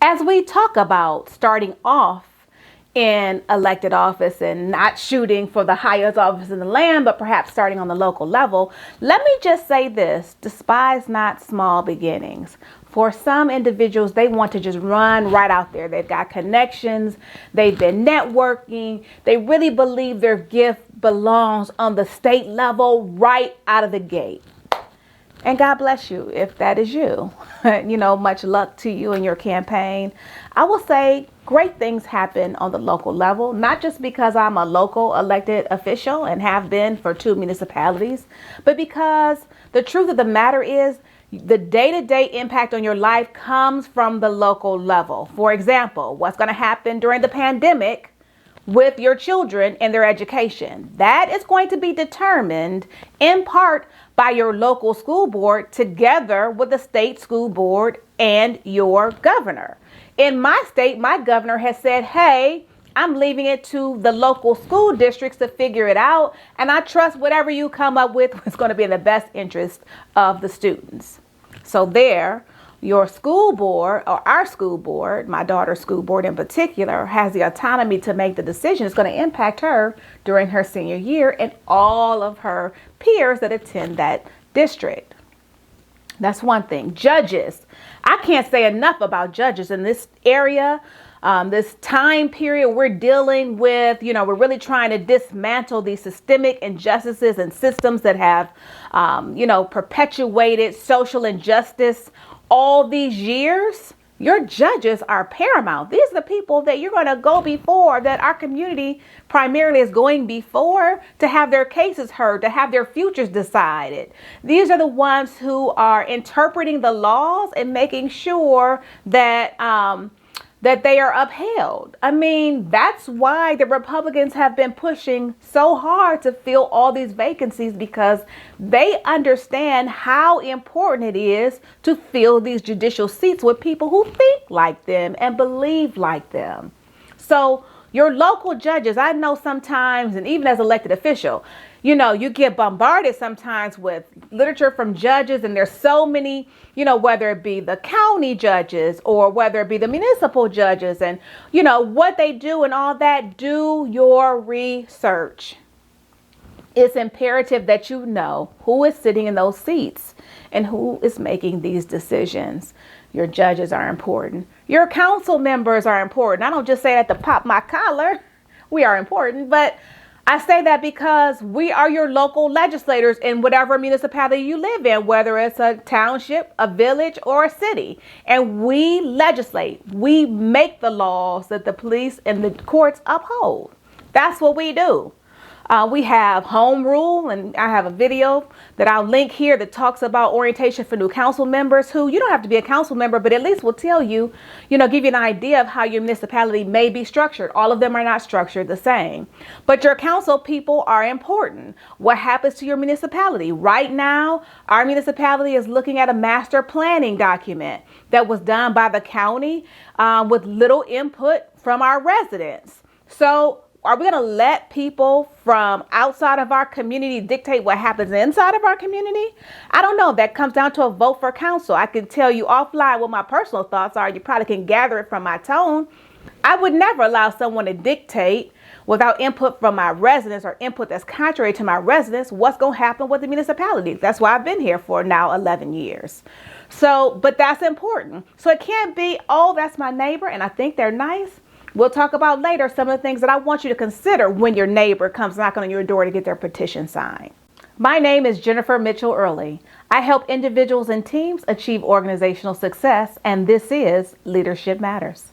As we talk about starting off in elected office and not shooting for the highest office in the land, but perhaps starting on the local level, let me just say this: despise not small beginnings. For some individuals, they want to just run right out there. They've got connections, they've been networking, they really believe their gift belongs on the state level right out of the gate. And God bless you if that is you. Much luck to you in your campaign. I will say great things happen on the local level, not just because I'm a local elected official and have been for 2 municipalities, but because the truth of the matter is the day-to-day impact on your life comes from the local level. For example, what's going to happen during the pandemic with your children and their education? That is going to be determined in part by your local school board together with the state school board and your governor. In my state, my governor has said, hey, I'm leaving it to the local school districts to figure it out. And I trust whatever you come up with is going to be in the best interest of the students. So there, your school board, or our school board, my daughter's school board in particular, has the autonomy to make the decision. It's going to impact her during her senior year and all of her peers that attend that district. That's one thing. Judges. I can't say enough about judges in this area. This time period we're dealing with, we're really trying to dismantle these systemic injustices and systems that have, perpetuated social injustice all these years. Your judges are paramount. These are the people that you're going to go before, that our community primarily is going before to have their cases heard, to have their futures decided. These are the ones who are interpreting the laws and making sure that that they are upheld. I mean, that's why the Republicans have been pushing so hard to fill all these vacancies, because they understand how important it is to fill these judicial seats with people who think like them and believe like them. So your local judges, I know sometimes, and even as elected official, you get bombarded sometimes with literature from judges, and there's so many, whether it be the county judges or whether it be the municipal judges and, what they do and all that. Do your research. It's imperative that you know who is sitting in those seats and who is making these decisions. Your judges are important. Your council members are important. I don't just say that to pop my collar. We are important, but I say that because we are your local legislators in whatever municipality you live in, whether it's a township, a village, or a city. And we legislate. We make the laws that the police and the courts uphold. That's what we do. We have home rule, and I have a video that I'll link here that talks about orientation for new council members, who you don't have to be a council member, but at least will tell you, give you an idea of how your municipality may be structured. All of them are not structured the same, but your council people are important. What happens to your municipality? Right now, our municipality is looking at a master planning document that was done by the county with little input from our residents. So are we going to let people from outside of our community dictate what happens inside of our community? I don't know. That comes down to a vote for council. I can tell you offline what my personal thoughts are. You probably can gather it from my tone. I would never allow someone to dictate without input from my residents, or input that's contrary to my residents, what's going to happen with the municipality. That's why I've been here for now 11 years. So, but that's important. So it can't be, oh, that's my neighbor and I think they're nice. We'll talk about later some of the things that I want you to consider when your neighbor comes knocking on your door to get their petition signed. My name is Jennifer Mitchell Earley. I help individuals and teams achieve organizational success, and this is Leadership Matters.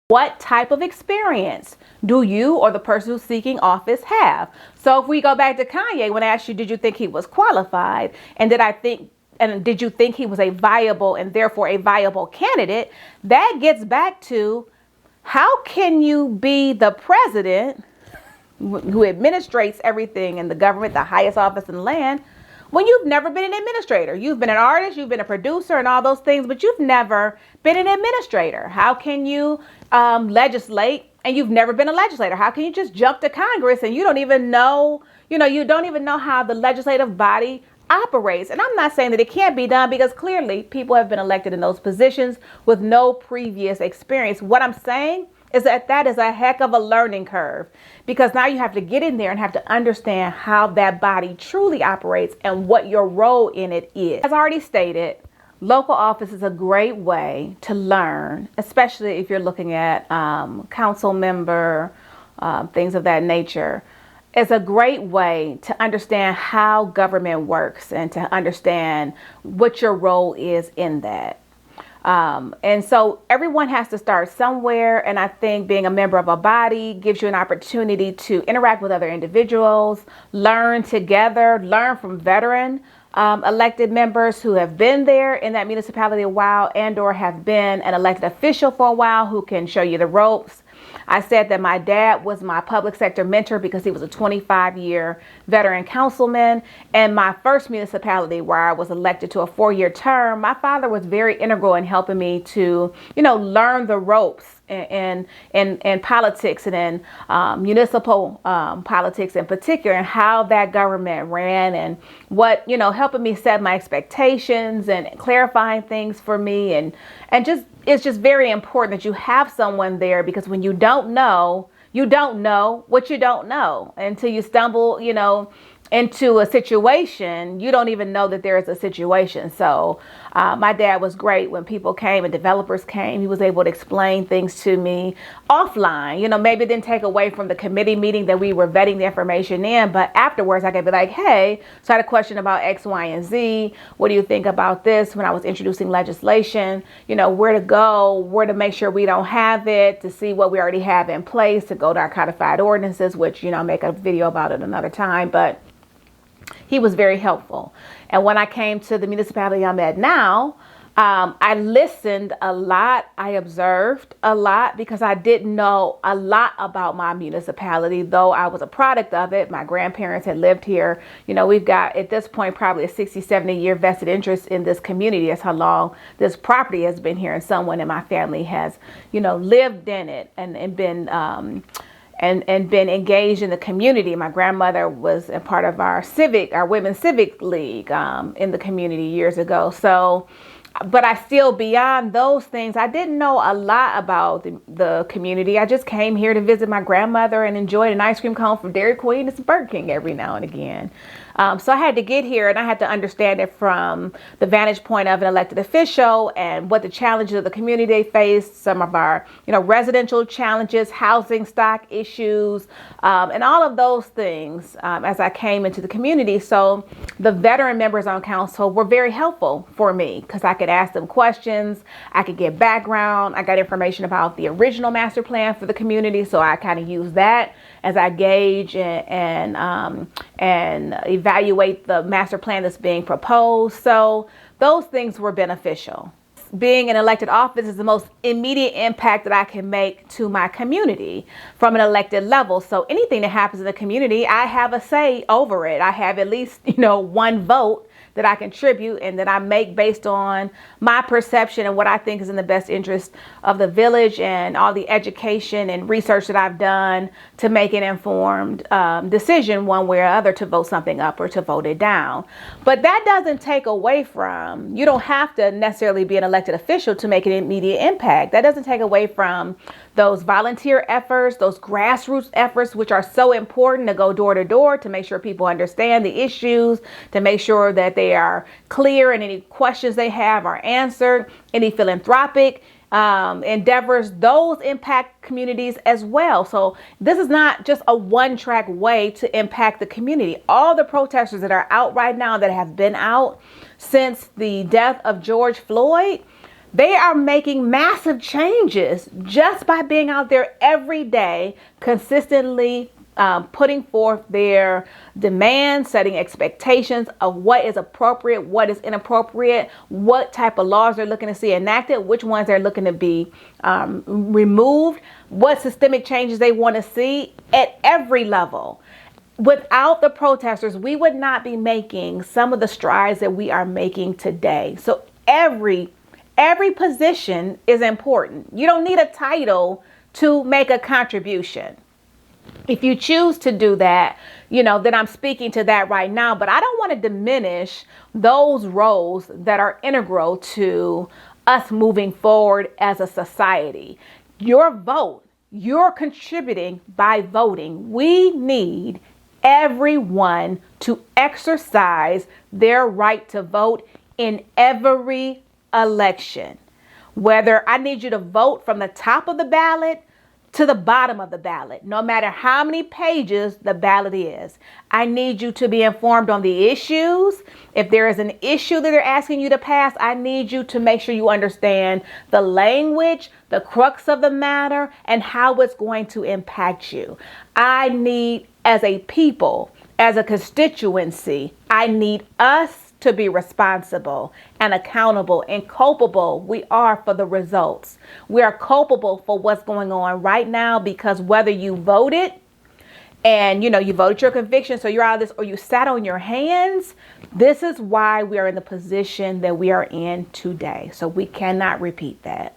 What type of experience do you or the person who's seeking office have? So if we go back to Kanye, when I asked you, did you think he was qualified? And did you think he was a viable and therefore a viable candidate? That gets back to, how can you be the president who administrates everything in the government, the highest office in the land, when you've never been an administrator? You've been an artist, you've been a producer and all those things, but you've never been an administrator. How can you legislate and you've never been a legislator? How can you just jump to Congress and you don't even know, you don't even know how the legislative body operates? And I'm not saying that it can't be done, because clearly people have been elected in those positions with no previous experience. What I'm saying is that is a heck of a learning curve, because now you have to get in there and have to understand how that body truly operates and what your role in it is. As I already stated, local office is a great way to learn, especially if you're looking at council member, things of that nature. It's a great way to understand how government works and to understand what your role is in that. And so everyone has to start somewhere. And I think being a member of a body gives you an opportunity to interact with other individuals, learn together, learn from veteran elected members who have been there in that municipality a while and or have been an elected official for a while, who can show you the ropes. I said that my dad was my public sector mentor because he was a 25-year veteran councilman. And my first municipality, where I was elected to a 4-year term, my father was very integral in helping me to, learn the ropes in politics and in municipal politics in particular, and how that government ran, and what, helping me set my expectations and clarifying things for me. And just, it's just very important that you have someone there, because when you don't know what you don't know until you stumble, into a situation. You don't even know that there is a situation. So my dad was great when people came and developers came. He was able to explain things to me offline. Maybe it didn't take away from the committee meeting that we were vetting the information in, but afterwards I could be like, hey, so I had a question about X, Y, and Z. What do you think about this? When I was introducing legislation, where to go, where to make sure we don't have it, to see what we already have in place, to go to our codified ordinances, which, I'll make a video about it another time. But he was very helpful. And when I came to the municipality I'm at now, I listened a lot. I observed a lot, because I didn't know a lot about my municipality, though I was a product of it. My grandparents had lived here. We've got, at this point, probably a 60, 70-year vested interest in this community. That's how long this property has been here. And someone in my family has, lived in it and been and been engaged in the community. My grandmother was a part of our women's civic league in the community years ago. So, but I still, beyond those things, I didn't know a lot about the community. I just came here to visit my grandmother and enjoyed an ice cream cone from Dairy Queen and some Burger King every now and again. So I had to get here, and I had to understand it from the vantage point of an elected official and what the challenges of the community faced, some of our, residential challenges, housing stock issues, and all of those things as I came into the community. So the veteran members on council were very helpful for me, because I could ask them questions. I could get background. I got information about the original master plan for the community. So I kind of use that as I gauge and evaluate the master plan that's being proposed. So those things were beneficial. Being in elected office is the most immediate impact that I can make to my community from an elected level. So anything that happens in the community, I have a say over it. I have at least, one vote that I contribute and that I make based on my perception and what I think is in the best interest of the village, and all the education and research that I've done to make an informed decision one way or other to vote something up or to vote it down. But that doesn't take away from, you don't have to necessarily be an elected official to make an immediate impact. That doesn't take away from those volunteer efforts, those grassroots efforts, which are so important, to go door to door to make sure people understand the issues, to make sure that they are clear and any questions they have are answered. Any philanthropic endeavors, those impact communities as well. So this is not just a one-track way to impact the community. All the protesters that are out right now, that have been out since the death of George Floyd, they are making massive changes just by being out there every day, consistently putting forth their demands, setting expectations of what is appropriate, what is inappropriate, what type of laws they're looking to see enacted, which ones they're looking to be removed, what systemic changes they want to see at every level. Without the protesters, we would not be making some of the strides that we are making today. So every position is important. You don't need a title to make a contribution. If you choose to do that, then I'm speaking to that right now. But I don't want to diminish those roles that are integral to us moving forward as a society. Your vote, you're contributing by voting. We need everyone to exercise their right to vote in every election. Whether I need you to vote from the top of the ballot to the bottom of the ballot, no matter how many pages the ballot is. I need you to be informed on the issues. If there is an issue that they're asking you to pass, I need you to make sure you understand the language, the crux of the matter, and how it's going to impact you. I need, as a people, as a constituency, I need us to be responsible and accountable and culpable. We are for the results. We are culpable for what's going on right now, because whether you voted and you voted your conviction, so you're out of this, or you sat on your hands, this is why we are in the position that we are in today. So we cannot repeat that.